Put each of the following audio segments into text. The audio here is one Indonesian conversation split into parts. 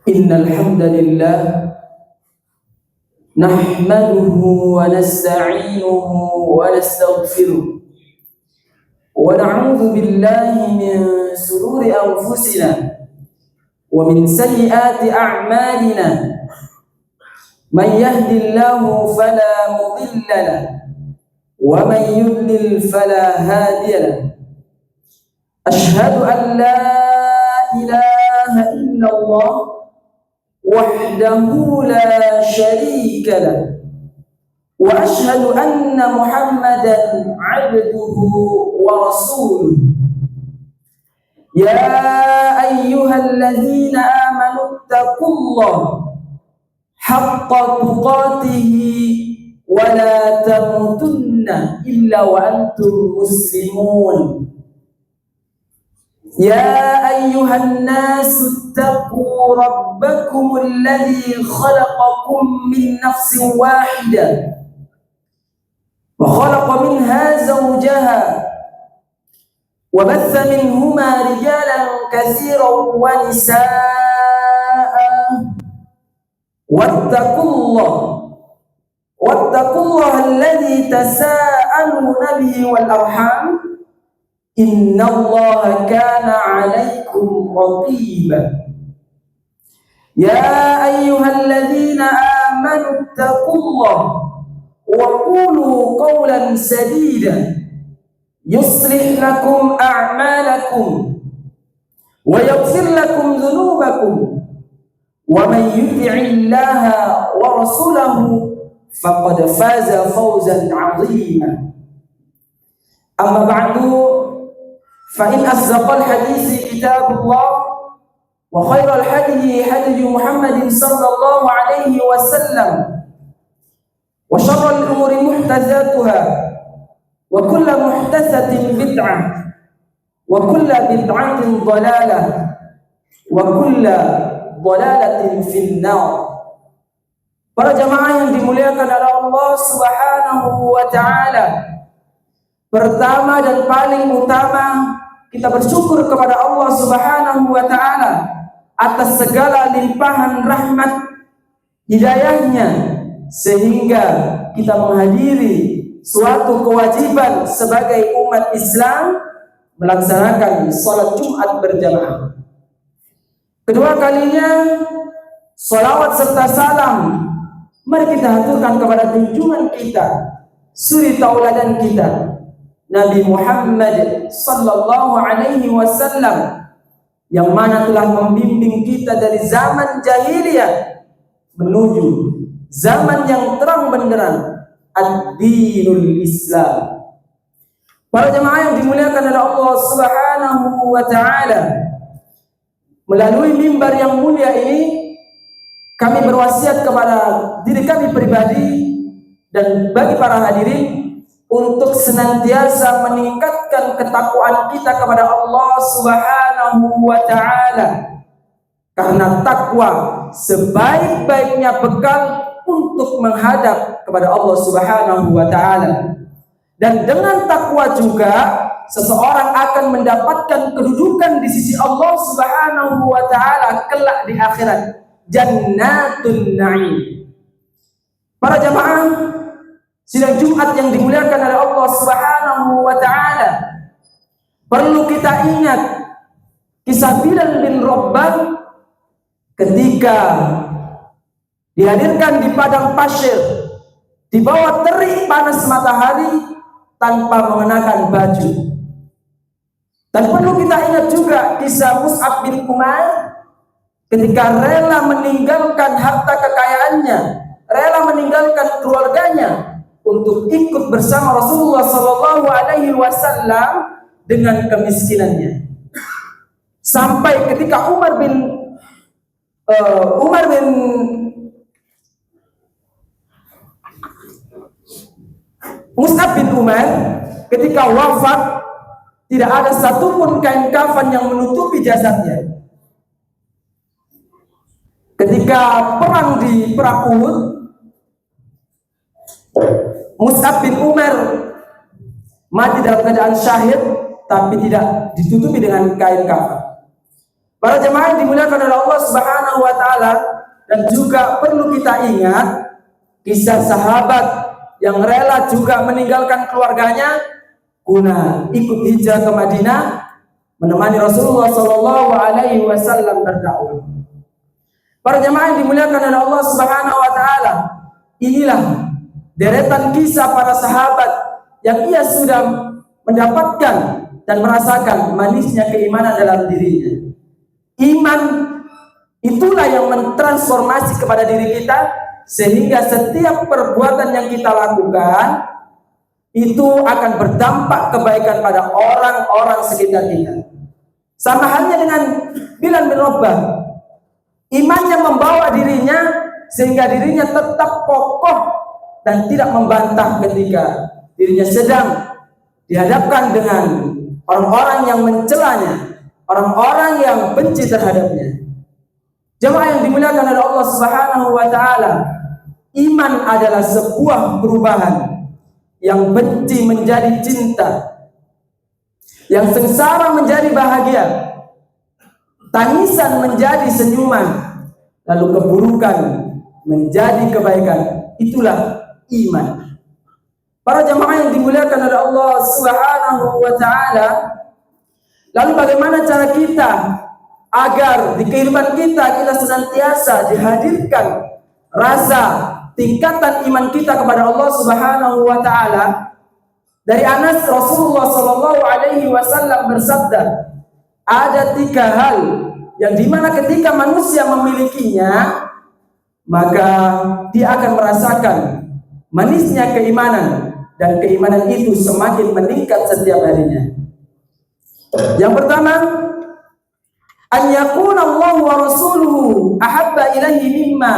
Innal hamdalillah nahmaduhu wa nasta'inuhu wa nastaghfiruh wa na'udzu billahi min shururi anfusina wa min sayyiati a'malina. Man yahdihillahu fala mudilla lahu wa man yudlil fala hadiya lahu. Ashhadu an la ilaha illallah wahdahu la syarika lah wa ashhadu anna Muhammadan abduhu wa rasuluh. Ya ayyuhalladzina amanu taqullaha haqqa tuqatihi wa la tamutunna illa wa antum muslimun. Ya ayyuhan nasu ittaqu rabbakum alladhi khalaqakum min nafsin wahidah wa khalaqa minha zawjaha wa batha minhuma rijalan katsiran wa nisaa'a wattaqullaha alladhi tasaaluna bihi wal arham innallaha kana 'alaikum raqiba. Ya ayyuhalladzina amanu taqullaha wa qulu qawlan sadida yuslih lakum a'malakum wa yaghfir lakum dhunubakum wa man yuti'illaha wa rasulahu faqad faza fawzan 'azima. Amma ba'du, فإن أصدق الحديث كتاب الله وخير الهدي هدي محمد صلى الله عليه وسلم وشر الأمور محدثاتها وكل محدثة بدعة وكل بدعة ضلالة وكل ضلالة في النار. Para jamaah yang dimuliakan oleh Allah Subhanahu wa taala, pertama dan paling utama kita bersyukur kepada Allah Subhanahu wa taala atas segala limpahan rahmat hidayahnya sehingga kita menghadiri suatu kewajiban sebagai umat Islam melaksanakan salat Jumat berjamaah. Kedua kalinya salawat serta salam mari kita haturkan kepada junjungan kita, suri tauladan kita, Nabi Muhammad sallallahu alaihi wasallam, yang mana telah membimbing kita dari zaman jahiliyah menuju zaman yang terang benderang, ad-dinul Islam. Para jemaah yang dimuliakan oleh Allah Subhanahu wa taala, melalui mimbar yang mulia ini kami berwasiat kepada diri kami pribadi dan bagi para hadirin untuk senantiasa meningkatkan ketakwaan kita kepada Allah Subhanahu wa taala, karena takwa sebaik-baiknya bekal untuk menghadap kepada Allah Subhanahu wa taala. Dan dengan takwa juga seseorang akan mendapatkan kedudukan di sisi Allah Subhanahu wa taala kelak di akhirat, jannatun na'im. Para jamaah sidang Jumat yang dimuliakan oleh Allah Subhanahu wa taala, perlu kita ingat kisah Bilal bin Rabah ketika dihadirkan di padang pasir di bawah terik panas matahari tanpa mengenakan baju. Dan perlu kita ingat juga kisah Mus'ab bin Umair ketika rela meninggalkan harta kekayaannya, rela meninggalkan keluarganya untuk ikut bersama Rasulullah sallallahu alaihi wasallam dengan kemiskinannya. Sampai ketika Mus'ab bin Umair ketika wafat, tidak ada satupun kain kafan yang menutupi jasadnya. Ketika perang di Perang Uhud, Mus'ab bin Umair mati dalam keadaan syahid tapi tidak ditutupi dengan kain kafan. Para jemaah yang dimuliakan oleh Allah Subhanahu wa taala, dan juga perlu kita ingat kisah sahabat yang rela juga meninggalkan keluarganya guna ikut hijrah ke Madinah menemani Rasulullah sallallahu alaihi wasallam berdakwah. Para jemaah yang dimuliakan oleh Allah Subhanahu wa taala, inilah deretan kisah para sahabat yang ia sudah mendapatkan dan merasakan manisnya keimanan dalam dirinya. Iman itulah yang mentransformasi kepada diri kita, sehingga setiap perbuatan yang kita lakukan itu akan berdampak kebaikan pada orang-orang sekitar kita. Sama halnya dengan Bilal bin Rabah, imannya membawa dirinya sehingga dirinya tetap kokoh dan tidak membantah ketika dirinya sedang dihadapkan dengan orang-orang yang mencelanya, orang-orang yang benci terhadapnya. Jemaah yang dimuliakan oleh Allah Subhanahu wa taala, iman adalah sebuah perubahan yang benci menjadi cinta, yang sengsara menjadi bahagia, tangisan menjadi senyuman, lalu keburukan menjadi kebaikan. Itulah iman. Para jemaah yang dimuliakan oleh Allah Subhanahu wa taala, lalu bagaimana cara kita agar di kehidupan kita senantiasa dihadirkan rasa tingkatan iman kita kepada Allah Subhanahu wa taala? Dari Anas, Rasulullah sallallahu alaihi wasallam bersabda, ada 3 hal yang dimana ketika manusia memilikinya, maka dia akan merasakan manisnya keimanan, dan keimanan itu semakin meningkat setiap harinya. Yang pertama, an yakuna Allah wa rasuluhu ahabba ilaihi mimma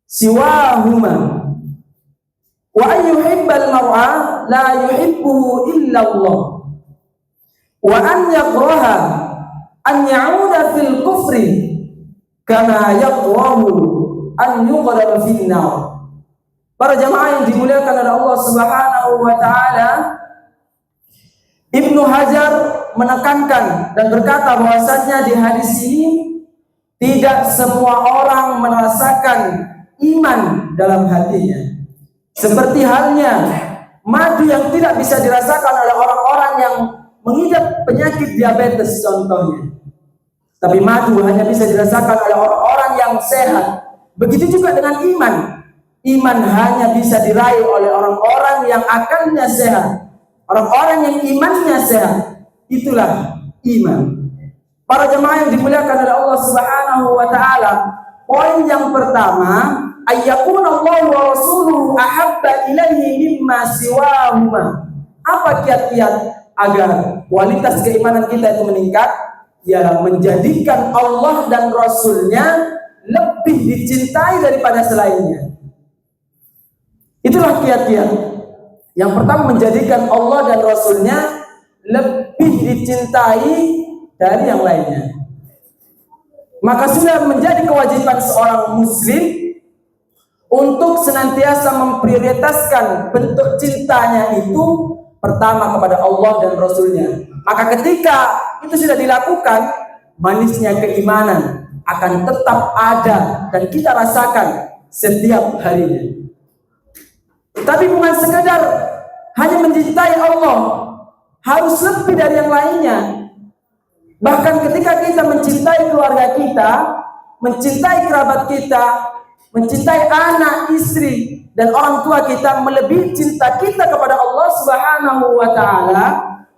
siwahuma, wa an yuhibbal mar'a la yuhibbuhu illa Allah, wa an yakraha an ya'uda fil kufri kama yakrahu an yuqdama fin nar. Para jemaah yang dimuliakan oleh Allah Subhanahu wa taala, Ibnu Hajar menekankan dan berkata bahwasanya di hadis ini tidak semua orang merasakan iman dalam hatinya. Seperti halnya madu yang tidak bisa dirasakan oleh orang-orang yang mengidap penyakit diabetes contohnya. Tapi madu hanya bisa dirasakan oleh orang-orang yang sehat. Begitu juga dengan iman. Iman hanya bisa diraih oleh orang-orang yang akalnya sehat, orang-orang yang imannya sehat. Itulah iman. Para jemaah yang dimuliakan oleh Allah Subhanahu wa taala, poin yang pertama, ayyakuna Allah wa rasuluhu ahabba ilaihi mimma siwahuma. Apa kiat-kiat agar kualitas keimanan kita itu meningkat? Ya, menjadikan Allah dan Rasulnya lebih dicintai daripada selainnya. Itulah kiat-kiat. Yang pertama, menjadikan Allah dan Rasulnya lebih dicintai dari yang lainnya. Maka sudah menjadi kewajiban seorang muslim untuk senantiasa memprioritaskan bentuk cintanya itu pertama kepada Allah dan Rasulnya. Maka ketika itu sudah dilakukan, manisnya keimanan akan tetap ada dan kita rasakan setiap harinya. Tapi bukan sekedar hanya mencintai Allah, harus lebih dari yang lainnya. Bahkan ketika kita mencintai keluarga kita, mencintai kerabat kita, mencintai anak, istri, dan orang tua kita, melebihi cinta kita kepada Allah Subhanahu wa taala,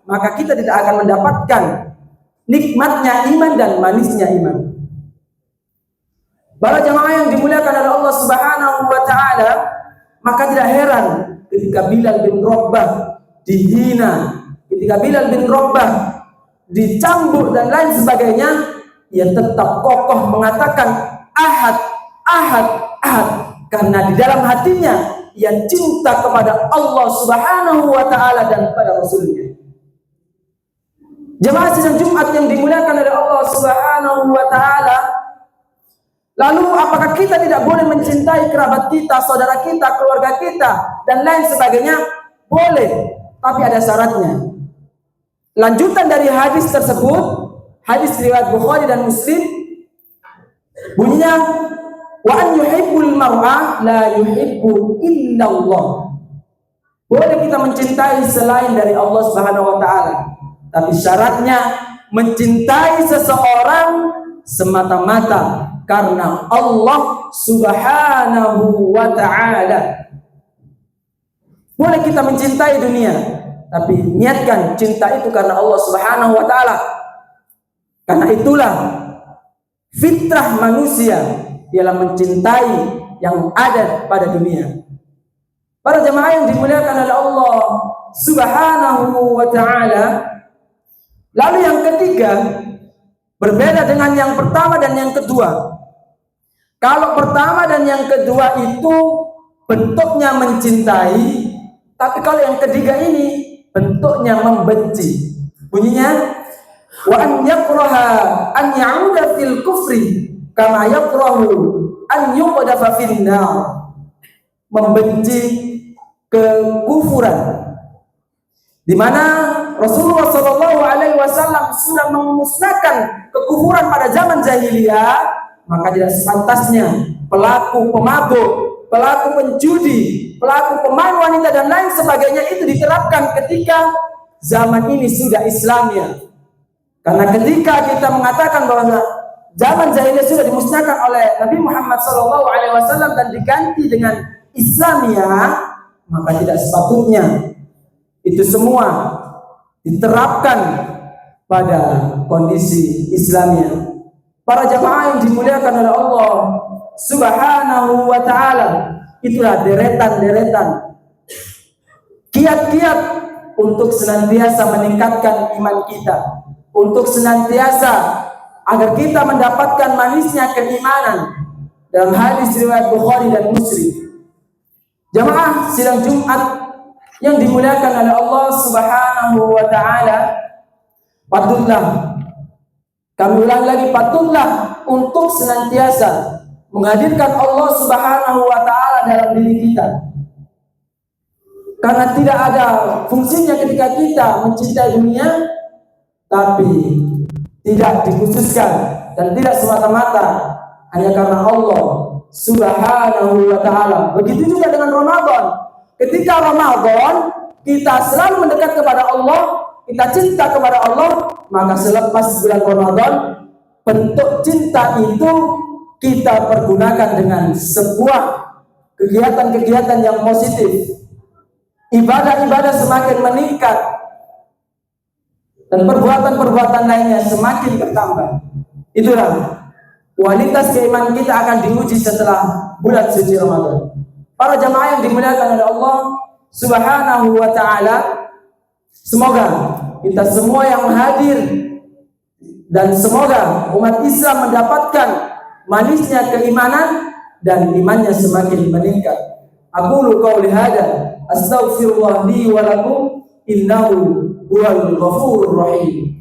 maka kita tidak akan mendapatkan nikmatnya iman dan manisnya iman. Para jemaah yang dimuliakan oleh Allah Subhanahu wa taala, maka tidak heran ketika Bilal bin Rabah dihina, ketika Bilal bin Rabah dicambuk dan lain sebagainya, ia tetap kokoh mengatakan ahad, ahad, ahad, karena di dalam hatinya ia cinta kepada Allah Subhanahu wa taala dan pada Rasulnya. Jemaah sidang Jumat yang dimuliakan oleh Allah Subhanahu wa taala, lalu apakah kita tidak boleh mencintai kerabat kita, saudara kita, keluarga kita, dan lain sebagainya? Boleh, tapi ada syaratnya. Lanjutan dari hadis tersebut, hadis riwayat Bukhari dan Muslim, bunyinya wa an yuhibbul mar'a la yuhibbu illa Allah. Boleh kita mencintai selain dari Allah Subhanahu wa taala, tapi syaratnya mencintai seseorang semata-mata karena Allah Subhanahu wa taala. Boleh kita mencintai dunia, tapi niatkan cinta itu karena Allah Subhanahu wa taala. Karena itulah fitrah manusia ialah mencintai yang ada pada dunia. Para jemaah yang dimuliakan oleh Allah Subhanahu wa taala. Lalu yang ketiga, berbeda dengan yang pertama dan yang kedua. Kalau pertama dan yang kedua itu bentuknya mencintai, tapi kalau yang ketiga ini bentuknya membenci. Bunyinya wa an yakraha an ya'uda fil kufri kama yakrahu an yuqdafa fin nar. Membenci kekufuran, di mana Rasulullah Shallallahu Alaihi Wasallam sudah memusnahkan kekufuran pada zaman jahiliyah, maka tidak sepantasnya pelaku pemabuk, pelaku penjudi, pelaku pemain wanita dan lain sebagainya itu diterapkan ketika zaman ini sudah Islamnya. Karena ketika kita mengatakan bahwa zaman jahiliyah sudah dimusnahkan oleh Nabi Muhammad Shallallahu Alaihi Wasallam dan diganti dengan Islamiyah, maka tidak sepatutnya itu semua diterapkan pada kondisi Islamnya. Para jamaah yang dimuliakan oleh Allah Subhanahu wa taala, itulah deretan-deretan kiat-kiat untuk senantiasa meningkatkan iman kita, untuk senantiasa agar kita mendapatkan manisnya keimanan. Dalam hadis riwayat Bukhari dan Muslim, jamaah sidang Jumat yang dimuliakan oleh Allah Subhanahu wa taala, patutlah, kami ulang lagi, patutlah untuk senantiasa menghadirkan Allah Subhanahu wa taala dalam diri kita. Karena tidak ada fungsinya ketika kita mencintai dunia tapi tidak dikhususkan dan tidak semata-mata hanya karena Allah Subhanahu wa taala. Begitu juga dengan Ramadan. Ketika Ramadan kita selalu mendekat kepada Allah, kita cinta kepada Allah, maka selepas bulan Ramadan bentuk cinta itu kita pergunakan dengan sebuah kegiatan-kegiatan yang positif. Ibadah-ibadah semakin meningkat dan perbuatan-perbuatan lainnya semakin bertambah. Itulah kualitas keimanan kita akan diuji setelah bulan suci Ramadan. Para jamaah yang dimuliakan oleh Allah Subhanahu wa taala, semoga kita semua yang hadir dan semoga umat Islam mendapatkan manisnya keimanan dan imannya semakin meningkat. Aqulu qauli hada astaghfirullah li wa lakum innahu huwal ghafurur rahim.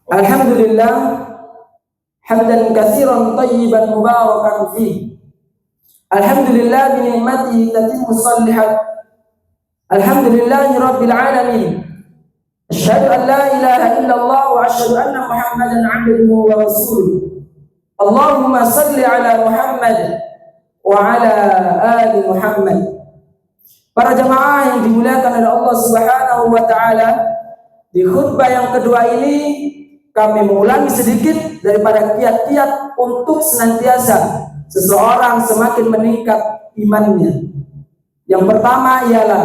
Alhamdulillah hamdan katsiran thayyiban mubarakan fihi. Alhamdulillah bi ni'matihi tatimmu shalihat. Alhamdulillahi rabbil alamin. Asyhadu an la ilaha illallah wa asyhadu anna Muhammadan 'abduhu wa rasuluh. Allahumma shalli ala Muhammad wa ala ali Muhammad. Para jamaah yang dimuliakan oleh Allah Subhanahu wa taala, di khutbah yang kedua ini kami mengulangi sedikit daripada kiat-kiat untuk senantiasa seseorang semakin meningkat imannya. Yang pertama ialah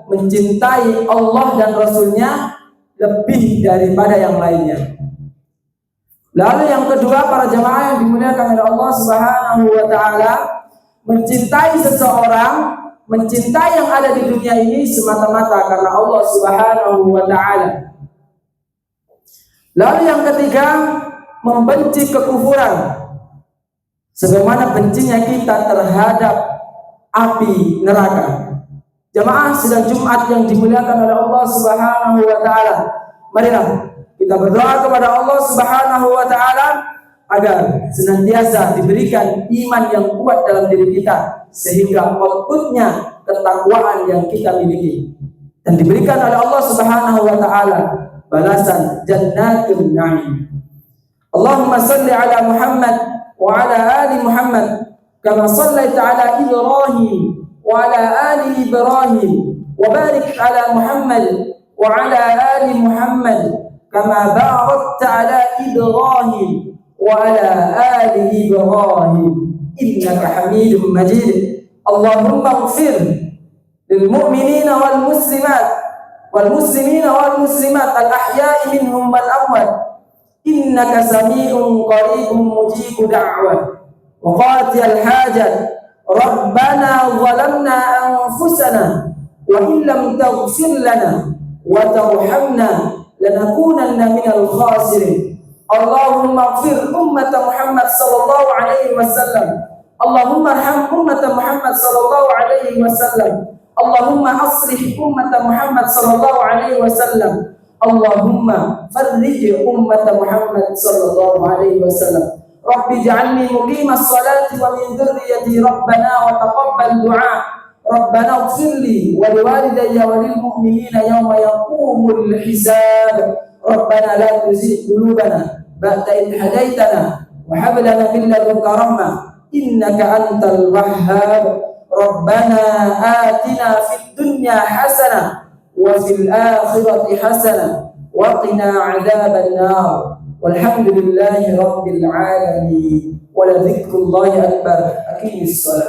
mencintai Allah dan Rasulnya lebih daripada yang lainnya. Lalu yang kedua, para jamaah yang dimuliakan oleh Allah Subhanahu wa taala, mencintai seseorang, mencintai yang ada di dunia ini semata-mata karena Allah Subhanahu wa taala. Lalu yang ketiga, membenci kekufuran sebagaimana bencinya kita terhadap api neraka. Jamaah sidang Jumat yang dimuliakan oleh Allah Subhanahu wa taala, marilah kita berdoa kepada Allah Subhanahu wa taala agar senantiasa diberikan iman yang kuat dalam diri kita sehingga outputnya ketakwaan yang kita miliki. dan diberikan oleh Allah Subhanahu wa taala balasan jannatul na'im. Allahumma salli ala Muhammad wa ala ali Muhammad kama sallaita ala Ibrahim wa ala ali Ibrahim wa barik ala Muhammad wa ala ali Muhammad kama barakta ala Ibrahim wa ala ali Ibrahim innaka Hamidum Majid. Allahumma ighfir lil mu'minina wal muslimina wal muslimat al ahya'i minhum wal amwat innaka sami'un qaribun mujibud da'wah wa qadiyal hajat. Rabbana zalamna anfusana wa in lam taghfir lana wa tarhamna lanakunanna minal khasirin. Allahumma ighfir ummat Muhammad sallallahu alaihi wasallam. Allahumma arham ummat Muhammad sallallahu alaihi wasallam. Allahumma aslih ummat Muhammad sallallahu alaihi wasallam. Allahumma farrij ummat Muhammad sallallahu alaihi wasallam. Rabbi ij'alni muqimas salati wa min dhurriyyati rabbana wa taqabbal du'a. Rabbana ighfir li wa liwalidayya wa lil mu'minina yawma yaqumul hisab. Rabbana la tuzigh qulubana ba'da idh hadaytana wa hab lana min ladunka rahmah innaka antal wahhab. Rabbana atina fid dunya hasanah wa fil akhirati hasanah wa qina 'adzaban nar. Walhamdulillahi rabbil alamin. Wa la dzikrullahi akbar. Aqimis shalah.